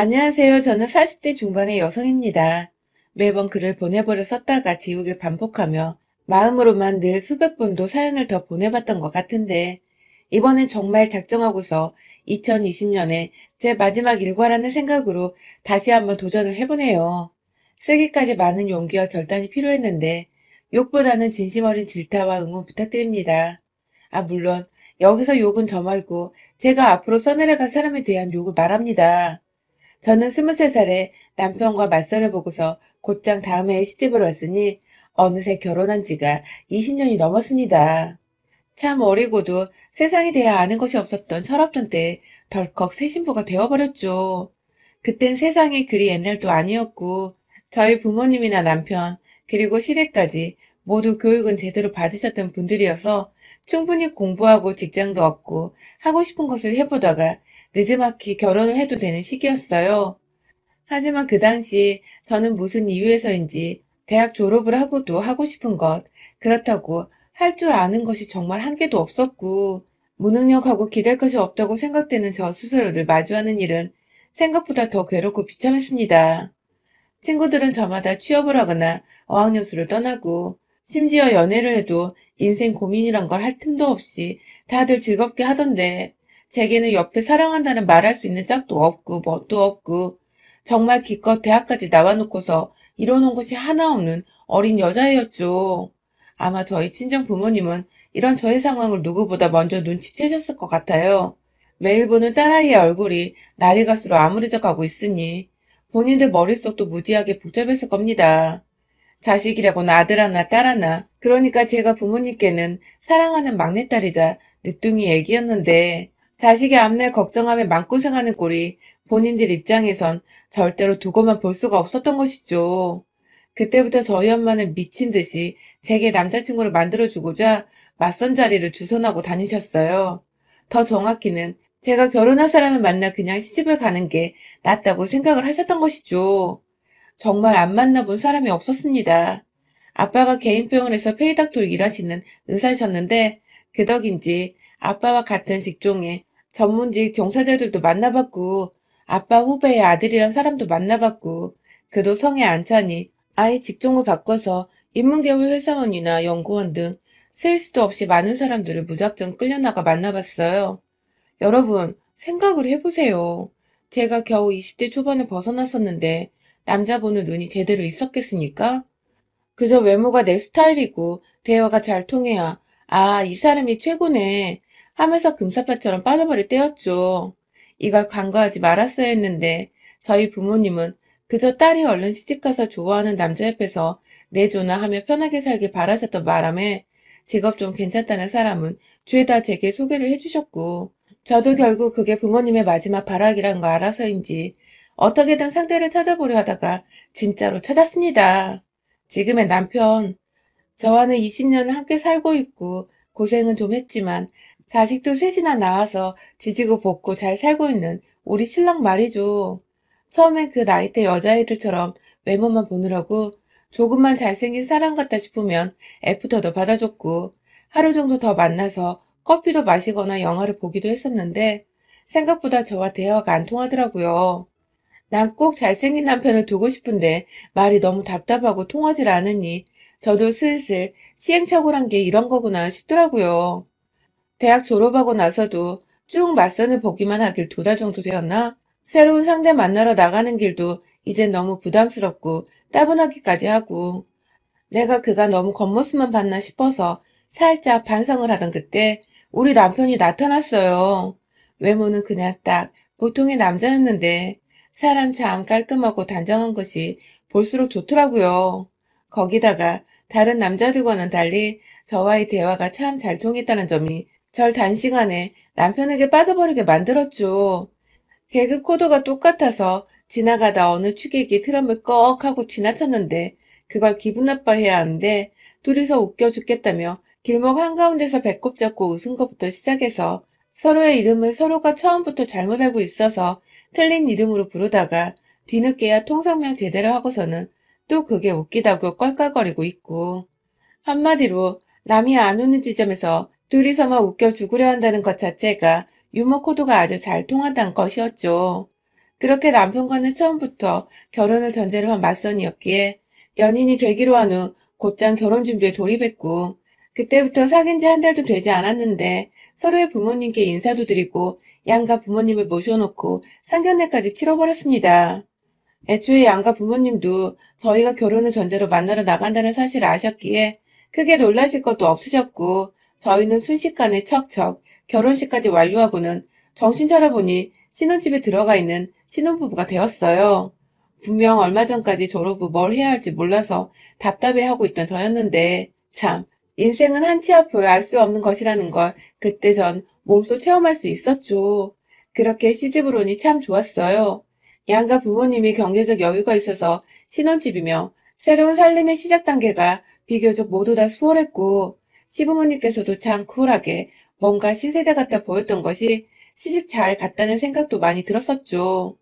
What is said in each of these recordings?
안녕하세요. 저는 40대 중반의 여성입니다. 매번 글을 보내버려 썼다가 지우개 반복하며 마음으로만 늘 수백 번도 사연을 더 보내봤던 것 같은데 이번엔 정말 작정하고서 2020년에 제 마지막 일과라는 생각으로 다시 한번 도전을 해보네요. 쓰기까지 많은 용기와 결단이 필요했는데 욕보다는 진심 어린 질타와 응원 부탁드립니다. 물론 여기서 욕은 저 말고 제가 앞으로 써내려갈 사람에 대한 욕을 말합니다. 저는 23살에 남편과 맞선을 보고서 곧장 다음 해에 시집을 왔으니 어느새 결혼한 지가 20년이 넘었습니다. 참 어리고도 세상에 대해 아는 것이 없었던 철없던 때에 덜컥 새 신부가 되어버렸죠. 그땐 세상이 그리 옛날도 아니었고 저희 부모님이나 남편 그리고 시댁까지 모두 교육은 제대로 받으셨던 분들이어서 충분히 공부하고 직장도 얻고 하고 싶은 것을 해보다가 느지막이 결혼을 해도 되는 시기였어요. 하지만 그 당시 저는 무슨 이유에서인지 대학 졸업을 하고도 하고 싶은 것, 그렇다고 할 줄 아는 것이 정말 한 개도 없었고, 무능력하고 기댈 것이 없다고 생각되는 저 스스로를 마주하는 일은 생각보다 더 괴롭고 비참했습니다. 친구들은 저마다 취업을 하거나 어학연수를 떠나고, 심지어 연애를 해도 인생 고민이란 걸 할 틈도 없이 다들 즐겁게 하던데, 제게는 옆에 사랑한다는 말할 수 있는 짝도 없고, 뭣도 없고, 정말 기껏 대학까지 나와놓고서 이뤄놓은 것이 하나 없는 어린 여자애였죠. 아마 저희 친정 부모님은 이런 저의 상황을 누구보다 먼저 눈치채셨을 것 같아요. 매일 보는 딸아이의 얼굴이 날이 갈수록 암울해져 가고 있으니 본인들 머릿속도 무지하게 복잡했을 겁니다. 자식이라고는 아들 하나 딸 하나. 그러니까 제가 부모님께는 사랑하는 막내딸이자 늦둥이 애기였는데 자식의 앞날 걱정하며 마음고생하는 꼴이 본인들 입장에선 절대로 두고만 볼 수가 없었던 것이죠. 그때부터 저희 엄마는 미친 듯이 제게 남자친구를 만들어주고자 맞선 자리를 주선하고 다니셨어요. 더 정확히는 제가 결혼할 사람을 만나 그냥 시집을 가는 게 낫다고 생각을 하셨던 것이죠. 정말 안 만나본 사람이 없었습니다. 아빠가 개인 병원에서 페이닥토 일하시는 의사셨는데 그 덕인지 아빠와 같은 직종의 전문직 종사자들도 만나봤고 아빠 후배의 아들이란 사람도 만나봤고 그도 성에 안 차니 아예 직종을 바꿔서 인문계열 회사원이나 연구원 등 세일 수도 없이 많은 사람들을 무작정 끌려나가 만나봤어요. 여러분, 생각을 해보세요. 제가 겨우 20대 초반을 벗어났었는데 남자 보는 눈이 제대로 있었겠습니까? 그저 외모가 내 스타일이고 대화가 잘 통해야 이 사람이 최고네 하면서 금사빠처럼 빠져버릴 때였죠. 이걸 간과하지 말았어야 했는데 저희 부모님은 그저 딸이 얼른 시집가서 좋아하는 남자 옆에서 내조나 하며 편하게 살길 바라셨던 바람에 직업 좀 괜찮다는 사람은 죄다 제게 소개를 해주셨고 저도 결국 그게 부모님의 마지막 바라기란 거 알아서인지 어떻게든 상대를 찾아보려 하다가 진짜로 찾았습니다. 지금의 남편, 저와는 20년을 함께 살고 있고 고생은 좀 했지만 자식도 셋이나 낳아서 지지고 볶고 잘 살고 있는 우리 신랑 말이죠. 처음엔 그 나이대 여자애들처럼 외모만 보느라고 조금만 잘생긴 사람 같다 싶으면 애프터도 받아줬고 하루 정도 더 만나서 커피도 마시거나 영화를 보기도 했었는데 생각보다 저와 대화가 안 통하더라고요. 난 꼭 잘생긴 남편을 두고 싶은데 말이 너무 답답하고 통하질 않으니 저도 슬슬 시행착오란 게 이런 거구나 싶더라고요. 대학 졸업하고 나서도 쭉 맞선을 보기만 하길 2달 정도 되었나? 새로운 상대 만나러 나가는 길도 이젠 너무 부담스럽고 따분하기까지 하고 내가 그가 너무 겉모습만 봤나 싶어서 살짝 반성을 하던 그때 우리 남편이 나타났어요. 외모는 그냥 딱 보통의 남자였는데 사람 참 깔끔하고 단정한 것이 볼수록 좋더라고요. 거기다가 다른 남자들과는 달리 저와의 대화가 참 잘 통했다는 점이 절 단시간에 남편에게 빠져버리게 만들었죠. 개그 코드가 똑같아서 지나가다 어느 취객이 트럼을 꺽 하고 지나쳤는데 그걸 기분 나빠해야 하는데 둘이서 웃겨 죽겠다며 길목 한가운데서 배꼽 잡고 웃은 것부터 시작해서 서로의 이름을 서로가 처음부터 잘못 알고 있어서 틀린 이름으로 부르다가 뒤늦게야 통성명 제대로 하고서는 또 그게 웃기다고 껄껄거리고 있고 한마디로 남이 안 오는 지점에서 둘이서만 웃겨 죽으려 한다는 것 자체가 유머 코드가 아주 잘 통한다는 것이었죠. 그렇게 남편과는 처음부터 결혼을 전제로 한 맞선이었기에 연인이 되기로 한 후 곧장 결혼 준비에 돌입했고 그때부터 사귄 지 한 달도 되지 않았는데 서로의 부모님께 인사도 드리고 양가 부모님을 모셔놓고 상견례까지 치러버렸습니다. 애초에 양가 부모님도 저희가 결혼을 전제로 만나러 나간다는 사실을 아셨기에 크게 놀라실 것도 없으셨고 저희는 순식간에 척척 결혼식까지 완료하고는 정신 차려보니 신혼집에 들어가 있는 신혼부부가 되었어요. 분명 얼마 전까지 졸업 후 뭘 해야 할지 몰라서 답답해하고 있던 저였는데 참 인생은 한 치 앞을 알 수 없는 것이라는 걸 그때 전 몸소 체험할 수 있었죠. 그렇게 시집을 오니 참 좋았어요. 양가 부모님이 경제적 여유가 있어서 신혼집이며 새로운 살림의 시작 단계가 비교적 모두 다 수월했고 시부모님께서도 참 쿨하게 뭔가 신세대 같아 보였던 것이 시집 잘 갔다는 생각도 많이 들었었죠.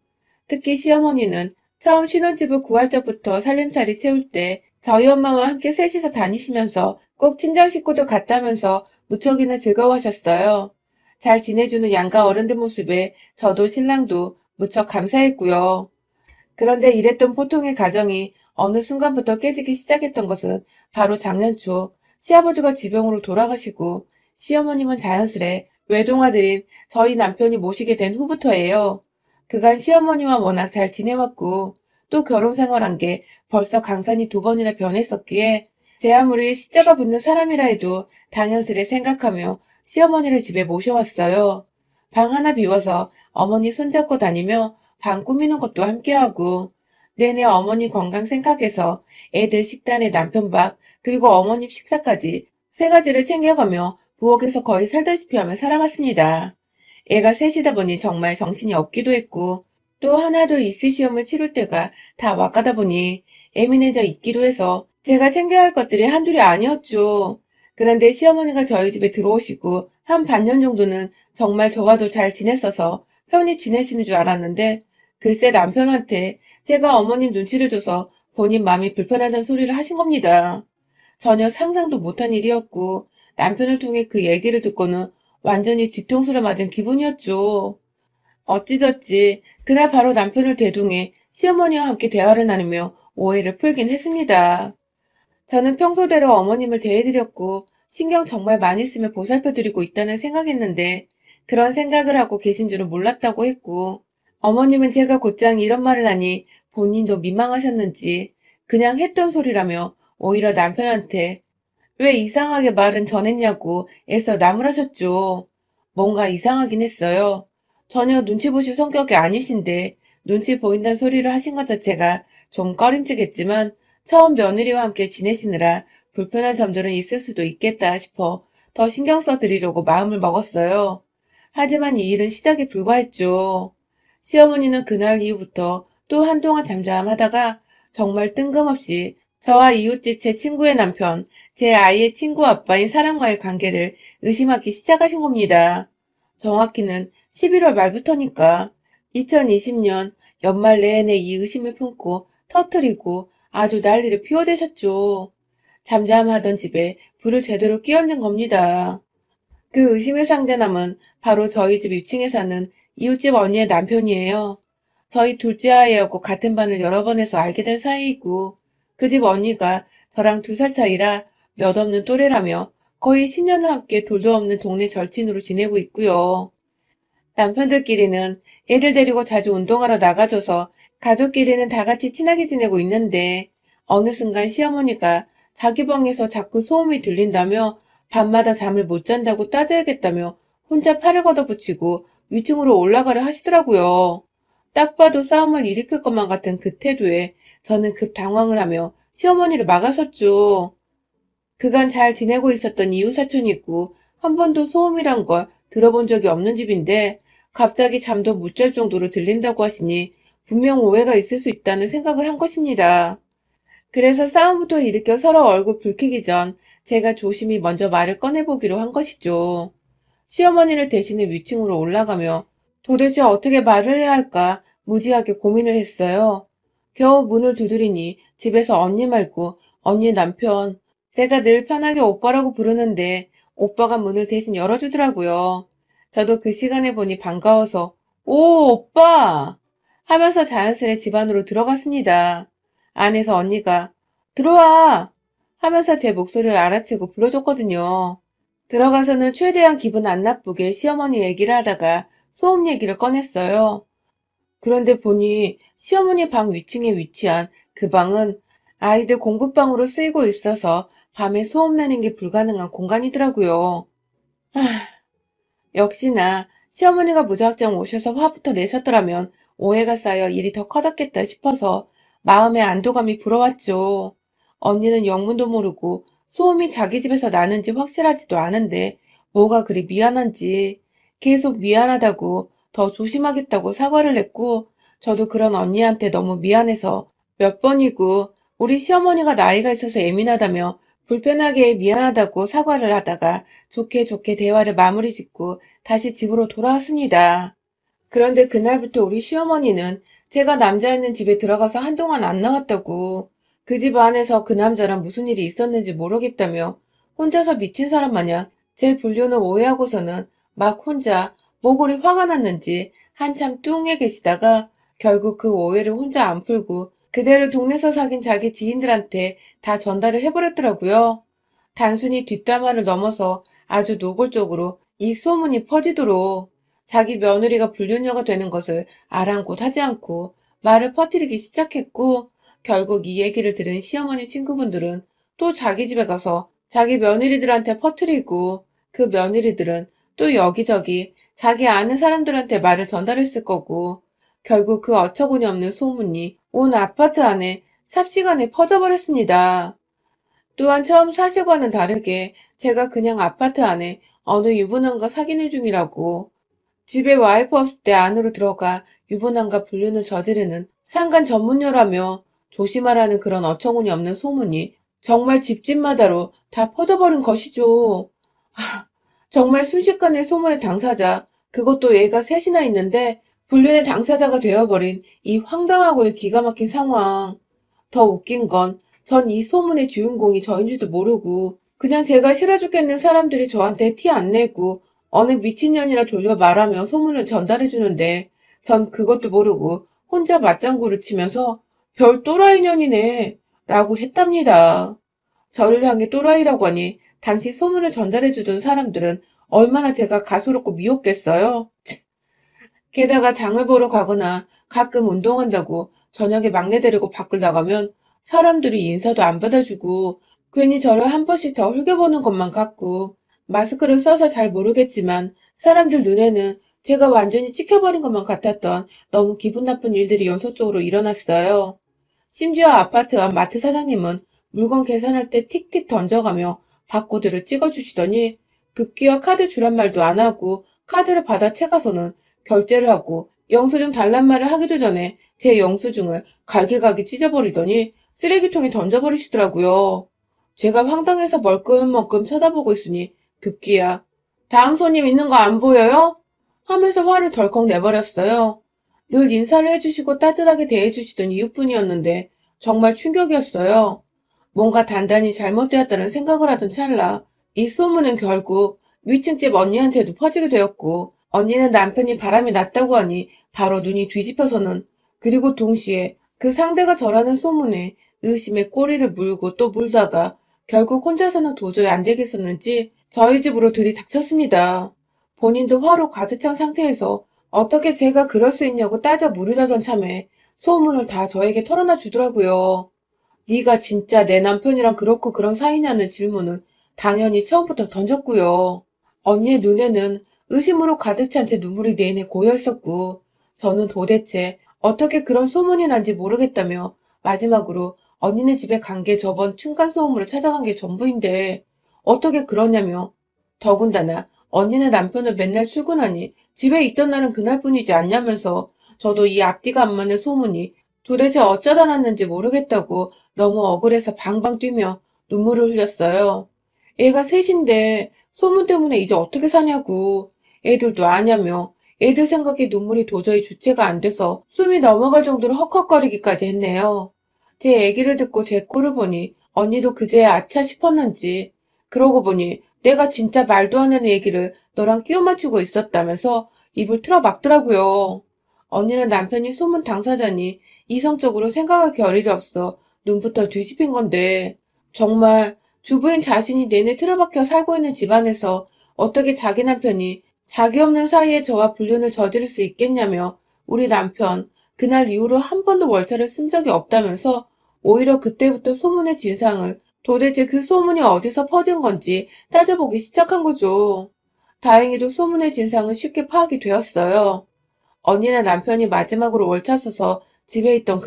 특히 시어머니는 처음 신혼집을 구할 적부터 살림살이 채울 때 저희 엄마와 함께 셋이서 다니시면서 꼭 친정 식구도 같다면서 무척이나 즐거워하셨어요. 잘 지내주는 양가 어른들 모습에 저도 신랑도 무척 감사했고요. 그런데 이랬던 보통의 가정이 어느 순간부터 깨지기 시작했던 것은 바로 작년 초 시아버지가 지병으로 돌아가시고 시어머님은 자연스레 외동아들인 저희 남편이 모시게 된 후부터예요. 그간 시어머니와 워낙 잘 지내왔고 또 결혼 생활한 게 벌써 강산이 2번이나 변했었기에 제 아무리 시자가 붙는 사람이라 해도 당연스레 생각하며 시어머니를 집에 모셔왔어요. 방 하나 비워서 어머니 손잡고 다니며 방 꾸미는 것도 함께하고 내내 어머니 건강 생각해서 애들 식단에 남편 밥 그리고 어머님 식사까지 3가지를 챙겨가며 부엌에서 거의 살다시피 하며 살아갔습니다. 애가 셋이다 보니 정말 정신이 없기도 했고 또 하나둘 입시 시험을 치를 때가 다 와가다 보니 예민해져 있기도 해서 제가 챙겨야 할 것들이 한둘이 아니었죠. 그런데 시어머니가 저희 집에 들어오시고 한 반년 정도는 정말 저와도 잘 지냈어서 편히 지내시는 줄 알았는데 글쎄 남편한테 제가 어머님 눈치를 줘서 본인 마음이 불편하다는 소리를 하신 겁니다. 전혀 상상도 못한 일이었고 남편을 통해 그 얘기를 듣고는 완전히 뒤통수를 맞은 기분이었죠. 어찌저찌 그날 바로 남편을 대동해 시어머니와 함께 대화를 나누며 오해를 풀긴 했습니다. 저는 평소대로 어머님을 대해드렸고 신경 정말 많이 쓰며 보살펴드리고 있다는 생각했는데 그런 생각을 하고 계신 줄은 몰랐다고 했고 어머님은 제가 곧장 이런 말을 하니 본인도 민망하셨는지 그냥 했던 소리라며 오히려 남편한테 왜 이상하게 말은 전했냐고 애써 나무라셨죠. 뭔가 이상하긴 했어요. 전혀 눈치 보실 성격이 아니신데 눈치 보인다는 소리를 하신 것 자체가 좀 꺼림칙했지만 처음 며느리와 함께 지내시느라 불편한 점들은 있을 수도 있겠다 싶어 더 신경 써드리려고 마음을 먹었어요. 하지만 이 일은 시작에 불과했죠. 시어머니는 그날 이후부터 또 한동안 잠잠하다가 정말 뜬금없이 저와 이웃집 제 친구의 남편, 제 아이의 친구 아빠인 사람과의 관계를 의심하기 시작하신 겁니다. 정확히는 11월 말부터니까 2020년 연말 내내 이 의심을 품고 터뜨리고 아주 난리를 피워대셨죠. 잠잠하던 집에 불을 제대로 끼얹은 겁니다. 그 의심의 상대남은 바로 저희 집 위층에 사는 이웃집 언니의 남편이에요. 저희 둘째 아이하고 같은 반을 여러 번 해서 알게 된 사이이고 그 집 언니가 저랑 2살 차이라 몇 없는 또래라며 거의 10년을 함께 돌도 없는 동네 절친으로 지내고 있고요. 남편들끼리는 애들 데리고 자주 운동하러 나가줘서 가족끼리는 다 같이 친하게 지내고 있는데 어느 순간 시어머니가 자기 방에서 자꾸 소음이 들린다며 밤마다 잠을 못 잔다고 따져야겠다며 혼자 팔을 걷어붙이고 위층으로 올라가려 하시더라고요. 딱 봐도 싸움을 일으킬 것만 같은 그 태도에 저는 급 당황을 하며 시어머니를 막아섰죠. 그간 잘 지내고 있었던 이웃 사촌이 있고 한 번도 소음이란 걸 들어본 적이 없는 집인데 갑자기 잠도 못 잘 정도로 들린다고 하시니 분명 오해가 있을 수 있다는 생각을 한 것입니다. 그래서 싸움부터 일으켜 서로 얼굴 붉히기 전 제가 조심히 먼저 말을 꺼내보기로 한 것이죠. 시어머니를 대신해 위층으로 올라가며 도대체 어떻게 말을 해야 할까 무지하게 고민을 했어요. 겨우 문을 두드리니 집에서 언니 말고 언니 남편, 제가 늘 편하게 오빠라고 부르는데 오빠가 문을 대신 열어주더라고요. 저도 그 시간에 보니 반가워서 오, 오빠! 하면서 자연스레 집 안으로 들어갔습니다. 안에서 언니가 들어와! 하면서 제 목소리를 알아채고 불러줬거든요. 들어가서는 최대한 기분 안 나쁘게 시어머니 얘기를 하다가 소음 얘기를 꺼냈어요. 그런데 보니 시어머니 방 위층에 위치한 그 방은 아이들 공부방으로 쓰이고 있어서 밤에 소음 내는 게 불가능한 공간이더라고요. 역시나 시어머니가 무작정 오셔서 화부터 내셨더라면 오해가 쌓여 일이 더 커졌겠다 싶어서 마음의 안도감이 불어왔죠. 언니는 영문도 모르고 소음이 자기 집에서 나는지 확실하지도 않은데 뭐가 그리 미안한지 계속 미안하다고 더 조심하겠다고 사과를 했고 저도 그런 언니한테 너무 미안해서 몇 번이고 우리 시어머니가 나이가 있어서 예민하다며 불편하게 미안하다고 사과를 하다가 좋게 좋게 대화를 마무리 짓고 다시 집으로 돌아왔습니다. 그런데 그날부터 우리 시어머니는 제가 남자 있는 집에 들어가서 한동안 안 나왔다고 그 집 안에서 그 남자랑 무슨 일이 있었는지 모르겠다며 혼자서 미친 사람 마냥 제 불륜을 오해하고서는 막 혼자 모골이 화가 났는지 한참 뚱해 계시다가 결국 그 오해를 혼자 안 풀고 그대로 동네에서 사귄 자기 지인들한테 다 전달을 해버렸더라고요. 단순히 뒷담화를 넘어서 아주 노골적으로 이 소문이 퍼지도록 자기 며느리가 불륜녀가 되는 것을 아랑곳 하지 않고 말을 퍼뜨리기 시작했고 결국 이 얘기를 들은 시어머니 친구분들은 또 자기 집에 가서 자기 며느리들한테 퍼뜨리고 그 며느리들은 또 여기저기 자기 아는 사람들한테 말을 전달했을 거고 결국 그 어처구니 없는 소문이 온 아파트 안에 삽시간에 퍼져버렸습니다. 또한 처음 사실과는 다르게 제가 그냥 아파트 안에 어느 유부남과 사귀는 중이라고 집에 와이프 없을 때 안으로 들어가 유부남과 불륜을 저지르는 상간 전문녀라며 조심하라는 그런 어처구니 없는 소문이 정말 집집마다로 다 퍼져버린 것이죠. 정말 순식간에 소문의 당사자, 그것도 애가 셋이나 있는데 불륜의 당사자가 되어버린 이 황당하고 기가 막힌 상황. 더 웃긴 건 전 이 소문의 주인공이 저인 줄도 모르고 그냥 제가 싫어 죽겠는 사람들이 저한테 티 안 내고 어느 미친년이라 돌려 말하며 소문을 전달해 주는데 전 그것도 모르고 혼자 맞장구를 치면서 별 또라이년이네 라고 했답니다. 저를 향해 또라이라고 하니 당시 소문을 전달해 주던 사람들은 얼마나 제가 가소롭고 미웠겠어요. 게다가 장을 보러 가거나 가끔 운동한다고 저녁에 막내 데리고 밖을 나가면 사람들이 인사도 안 받아주고 괜히 저를 한 번씩 더 흘겨보는 것만 같고 마스크를 써서 잘 모르겠지만 사람들 눈에는 제가 완전히 찍혀버린 것만 같았던 너무 기분 나쁜 일들이 연속적으로 일어났어요. 심지어 아파트 앞 마트 사장님은 물건 계산할 때 틱틱 던져가며 바코드를 찍어주시더니 급기야 카드 주란 말도 안 하고 카드를 받아 채가서는 결제를 하고 영수증 달란 말을 하기도 전에 제 영수증을 갈기갈기 찢어버리더니 쓰레기통에 던져버리시더라고요. 제가 황당해서 멀끔멀끔 쳐다보고 있으니 급기야 다음 손님 있는 거 안 보여요? 하면서 화를 덜컥 내버렸어요. 늘 인사를 해주시고 따뜻하게 대해주시던 이웃분이었는데 정말 충격이었어요. 뭔가 단단히 잘못되었다는 생각을 하던 찰나 이 소문은 결국 위층집 언니한테도 퍼지게 되었고 언니는 남편이 바람이 났다고 하니 바로 눈이 뒤집혀서는 그리고 동시에 그 상대가 저라는 소문에 의심의 꼬리를 물고 또 물다가 결국 혼자서는 도저히 안 되겠었는지 저희 집으로 들이닥쳤습니다. 본인도 화로 가득 찬 상태에서 어떻게 제가 그럴 수 있냐고 따져 물으려던 참에 소문을 다 저에게 털어놔 주더라고요. 네가 진짜 내 남편이랑 그렇고 그런 사이냐는 질문은 당연히 처음부터 던졌고요. 언니의 눈에는 의심으로 가득 찬 제 눈물이 내내 고여 있었고 저는 도대체 어떻게 그런 소문이 난지 모르겠다며 마지막으로 언니네 집에 간 게 저번 층간소음으로 찾아간 게 전부인데 어떻게 그러냐며 더군다나 언니네 남편은 맨날 출근하니 집에 있던 날은 그날뿐이지 않냐면서 저도 이 앞뒤가 안 맞는 소문이 도대체 어쩌다 났는지 모르겠다고 너무 억울해서 방방 뛰며 눈물을 흘렸어요. 애가 셋인데 소문 때문에 이제 어떻게 사냐고 애들도 아냐며 애들 생각에 눈물이 도저히 주체가 안 돼서 숨이 넘어갈 정도로 헉헉거리기까지 했네요. 제 얘기를 듣고 제 꼴을 보니 언니도 그제야 아차 싶었는지 그러고 보니 내가 진짜 말도 안 되는 얘기를 너랑 끼워 맞추고 있었다면서 입을 틀어 막더라고요. 언니는 남편이 소문 당사자니 이성적으로 생각할 겨를이 없어 눈부터 뒤집힌 건데 정말 주부인 자신이 내내 틀어박혀 살고 있는 집안에서 어떻게 자기 남편이 자기 없는 사이에 저와 불륜을 저지를 수 있겠냐며 우리 남편 그날 이후로 한 번도 월차를 쓴 적이 없다면서 오히려 그때부터 소문의 진상을 도대체 그 소문이 어디서 퍼진 건지 따져보기 시작한 거죠. 다행히도 소문의 진상은 쉽게 파악이 되었어요. 언니네 남편이 마지막으로 월차 써서 집에 있던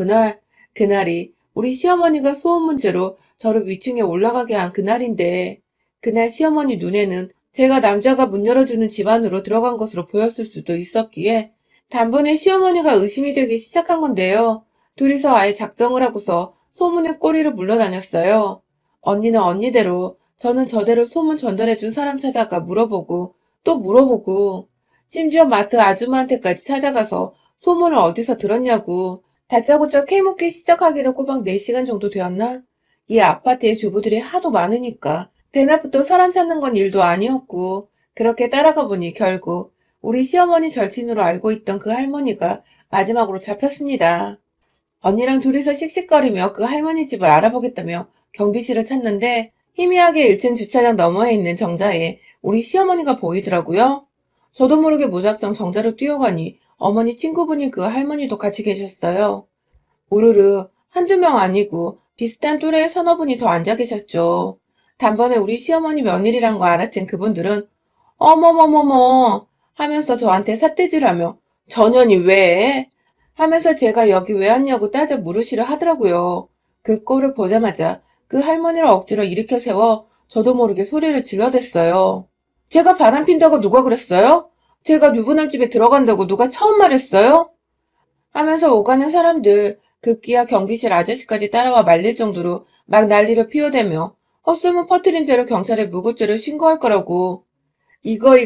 그날이 우리 시어머니가 소음 문제로 저를 위층에 올라가게 한 그날인데, 그날 시어머니 눈에는 제가 남자가 문 열어주는 집 안으로 들어간 것으로 보였을 수도 있었기에, 단번에 시어머니가 의심이 되기 시작한 건데요. 둘이서 아예 작정을 하고서 소문의 꼬리를 물러다녔어요. 언니는 언니대로, 저는 저대로 소문 전달해준 사람 찾아가 물어보고, 또 물어보고, 심지어 마트 아줌마한테까지 찾아가서 소문을 어디서 들었냐고 다짜고짜 캐묻기 시작하기는 꼬박 4시간 정도 되었나? 이 아파트에 주부들이 하도 많으니까 대낮부터 사람 찾는 건 일도 아니었고 그렇게 따라가 보니 결국 우리 시어머니 절친으로 알고 있던 그 할머니가 마지막으로 잡혔습니다. 언니랑 둘이서 씩씩거리며 그 할머니 집을 알아보겠다며 경비실을 찾는데 희미하게 1층 주차장 너머에 있는 정자에 우리 시어머니가 보이더라고요. 저도 모르게 무작정 정자로 뛰어가니 어머니 친구분이 그 할머니도 같이 계셨어요. 우르르 한두 명 아니고 비슷한 또래의 서너 분이 더 앉아 계셨죠. 단번에 우리 시어머니 며느리란 거 알아챈 그분들은 어머머머머 하면서 저한테 삿대질하며 전현이 왜? 하면서 제가 여기 왜 왔냐고 따져 물으시려 하더라고요. 그 꼴을 보자마자 그 할머니를 억지로 일으켜 세워 저도 모르게 소리를 질러댔어요. 제가 바람핀다고 누가 그랬어요? 제가 누구남 집에 들어간다고 누가 처음 말했어요? 하면서 오가는 사람들 급기야 경비실 아저씨까지 따라와 말릴 정도로 막 난리를 피워대며 헛소문 퍼뜨린 죄로 경찰에 무고죄를 신고할 거라고. 이거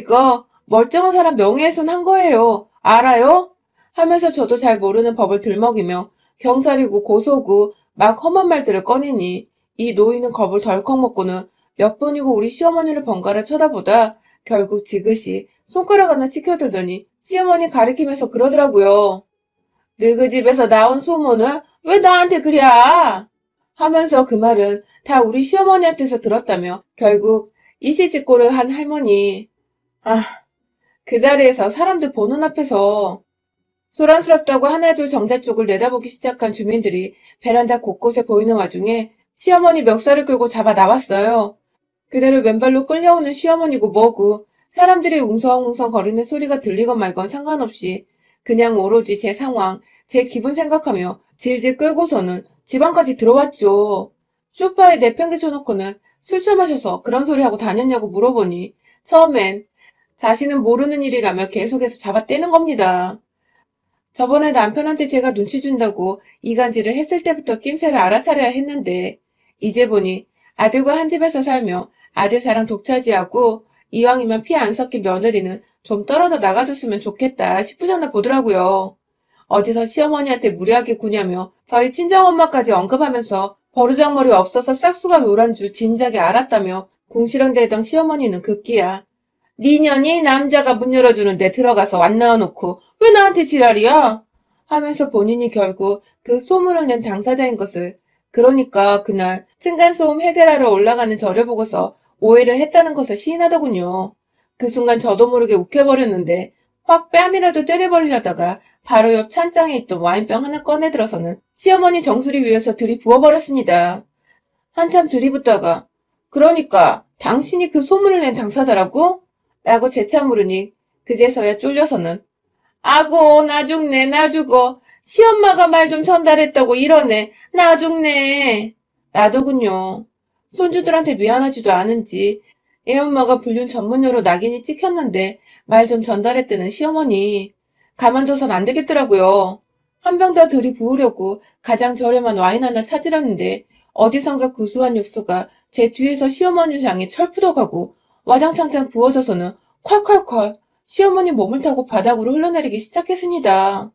멀쩡한 사람 명예훼손 한 거예요. 알아요? 하면서 저도 잘 모르는 법을 들먹이며 경찰이고 고소고 막 험한 말들을 꺼내니 이 노인은 겁을 덜컥 먹고는 몇 번이고 우리 시어머니를 번갈아 쳐다보다 결국 지그시 손가락 하나 치켜들더니 시어머니 가리키면서 그러더라고요. 너희 집에서 나온 소문은 왜 나한테 그래? 하면서 그 말은 다 우리 시어머니한테서 들었다며 결국 이시직고를 한 할머니. 아, 그 자리에서 사람들 보는 앞에서 소란스럽다고 하나둘 정자 쪽을 내다보기 시작한 주민들이 베란다 곳곳에 보이는 와중에 시어머니 멱살을 끌고 잡아 나왔어요. 그대로 맨발로 끌려오는 시어머니고 뭐고 사람들이 웅성웅성 거리는 소리가 들리건 말건 상관없이 그냥 오로지 제 상황, 제 기분 생각하며 질질 끌고서는 집 안까지 들어왔죠. 소파에 내팽개쳐놓고는 술 처마셔서 그런 소리 하고 다녔냐고 물어보니 처음엔 자신은 모르는 일이라며 계속해서 잡아떼는 겁니다. 저번에 남편한테 제가 눈치 준다고 이간질을 했을 때부터 낌새를 알아차려야 했는데 이제 보니 아들과 한 집에서 살며 아들 사랑 독차지하고 이왕이면 피 안 섞인 며느리는 좀 떨어져 나가줬으면 좋겠다 싶으셨나 보더라고요. 어디서 시어머니한테 무리하게 구냐며 저희 친정엄마까지 언급하면서 버르장머리 없어서 싹수가 노란 줄 진작에 알았다며 궁시렁대던 시어머니는 급기야. 니년이 남자가 문 열어주는데 들어가서 안 나와놓고 왜 나한테 지랄이야? 하면서 본인이 결국 그 소문을 낸 당사자인 것을 그러니까 그날 층간소음 해결하러 올라가는 저를 보고서 오해를 했다는 것을 시인하더군요. 그 순간 저도 모르게 욱해버렸는데 확 뺨이라도 때려버리려다가 바로 옆 찬장에 있던 와인병 하나 꺼내들어서는 시어머니 정수리 위에서 들이부어버렸습니다. 한참 들이붓다가 그러니까 당신이 그 소문을 낸 당사자라고? 라고 재차 물으니 그제서야 쫄려서는 아고 나 죽네 나 죽어 시엄마가 말 좀 전달했다고 이러네 나 죽네 나더군요. 손주들한테 미안하지도 않은지 애엄마가 불륜 전문료로 낙인이 찍혔는데 말 좀 전달했다는 시어머니 가만둬선 안 되겠더라고요. 한 병 더 들이부으려고 가장 저렴한 와인 하나 찾으려는데 어디선가 구수한 육수가 제 뒤에서 시어머니를 향해 철푸덕 가고 와장창창 부어져서는 콸콸콸 시어머니 몸을 타고 바닥으로 흘러내리기 시작했습니다.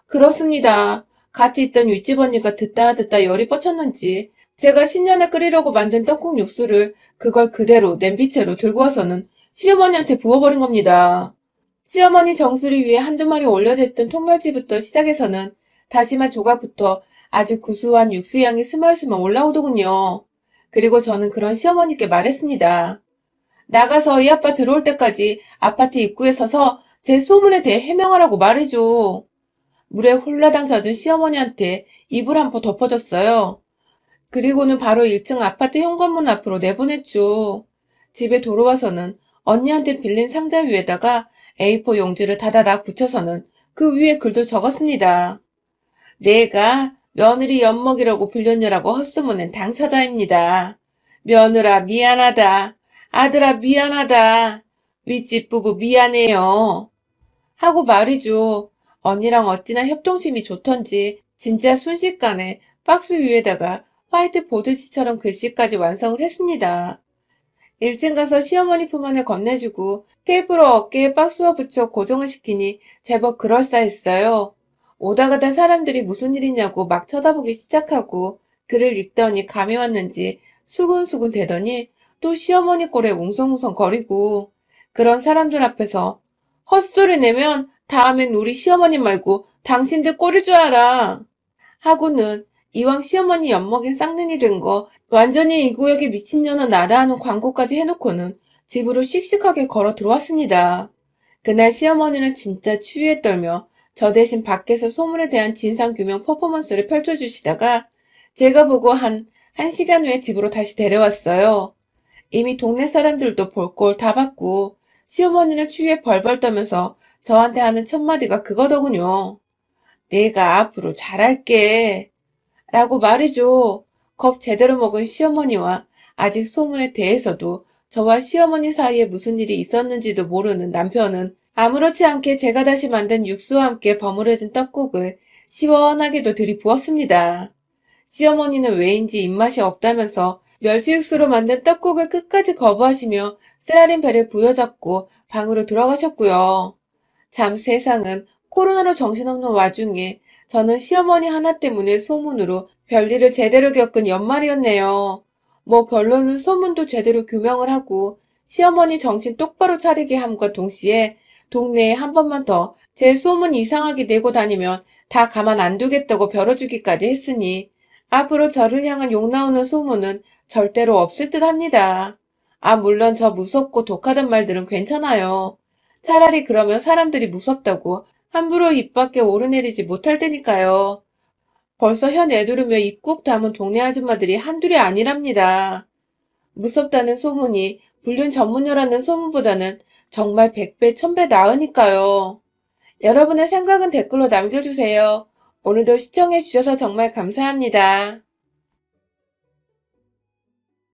그렇습니다. 같이 있던 윗집 언니가 듣다 열이 뻗쳤는지 제가 신년에 끓이려고 만든 떡국 육수를 그걸 그대로 냄비채로 들고 와서는 시어머니한테 부어버린 겁니다. 시어머니 정수리 위에 한두 마리 올려져 있던 통멸치부터 시작해서는 다시마 조각부터 아주 구수한 육수향이 스멀스멀 올라오더군요. 그리고 저는 그런 시어머니께 말했습니다. 나가서 이 아빠 들어올 때까지 아파트 입구에 서서 제 소문에 대해 해명하라고 말해줘. 물에 홀라당 젖은 시어머니한테 이불 한 포 덮어줬어요. 그리고는 바로 1층 아파트 현관문 앞으로 내보냈죠. 집에 돌아와서는 언니한테 빌린 상자 위에다가 A4 용지를 다다닥 붙여서는 그 위에 글도 적었습니다. 내가 며느리 엿먹이라고 불렸냐라고 헛소문낸 당사자입니다. 며느라 미안하다. 아들아 미안하다. 윗집 부부 미안해요. 하고 말이죠. 언니랑 어찌나 협동심이 좋던지 진짜 순식간에 박스 위에다가 화이트보드지처럼 글씨까지 완성을 했습니다. 1층 가서 시어머니 품 안에 건네주고 테이프로 어깨에 박스와 붙여 고정을 시키니 제법 그럴싸했어요. 오다 가다 사람들이 무슨 일이냐고 막 쳐다보기 시작하고 글을 읽더니 감이 왔는지 수근수근 대더니 또 시어머니 꼴에 웅성웅성 거리고 그런 사람들 앞에서 헛소리 내면 다음엔 우리 시어머니 말고 당신들 꼴일 줄 알아. 하고는 이왕 시어머니 엿먹인 쌍년이 된 거 완전히 이 구역에 미친년은 나다 하는 광고까지 해놓고는 집으로 씩씩하게 걸어 들어왔습니다. 그날 시어머니는 진짜 추위에 떨며 저 대신 밖에서 소문에 대한 진상규명 퍼포먼스를 펼쳐주시다가 제가 보고 한 시간 후에 집으로 다시 데려왔어요. 이미 동네 사람들도 볼 꼴 다 봤고 시어머니는 추위에 벌벌 떠면서 저한테 하는 첫마디가 그거더군요. 내가 앞으로 잘할게. 라고 말이죠. 겁 제대로 먹은 시어머니와 아직 소문에 대해서도 저와 시어머니 사이에 무슨 일이 있었는지도 모르는 남편은 아무렇지 않게 제가 다시 만든 육수와 함께 버무려진 떡국을 시원하게도 들이부었습니다. 시어머니는 왜인지 입맛이 없다면서 멸치 육수로 만든 떡국을 끝까지 거부하시며 쓰라린 배를 부여잡고 방으로 들어가셨고요. 참 세상은 코로나로 정신없는 와중에 저는 시어머니 하나 때문에 소문으로 별일을 제대로 겪은 연말이었네요. 뭐 결론은 소문도 제대로 규명을 하고 시어머니 정신 똑바로 차리게 함과 동시에 동네에 한 번만 더 제 소문 이상하게 내고 다니면 다 가만 안 두겠다고 벼러주기까지 했으니 앞으로 저를 향한 욕 나오는 소문은 절대로 없을 듯 합니다. 아, 물론 저 무섭고 독하단 말들은 괜찮아요. 차라리 그러면 사람들이 무섭다고 함부로 입 밖에 오르내리지 못할 테니까요. 벌써 혀 내두르며 입 꾹 다문 동네 아줌마들이 한둘이 아니랍니다. 무섭다는 소문이 불륜 전문녀라는 소문보다는 정말 100배, 1000배 나으니까요. 여러분의 생각은 댓글로 남겨주세요. 오늘도 시청해주셔서 정말 감사합니다.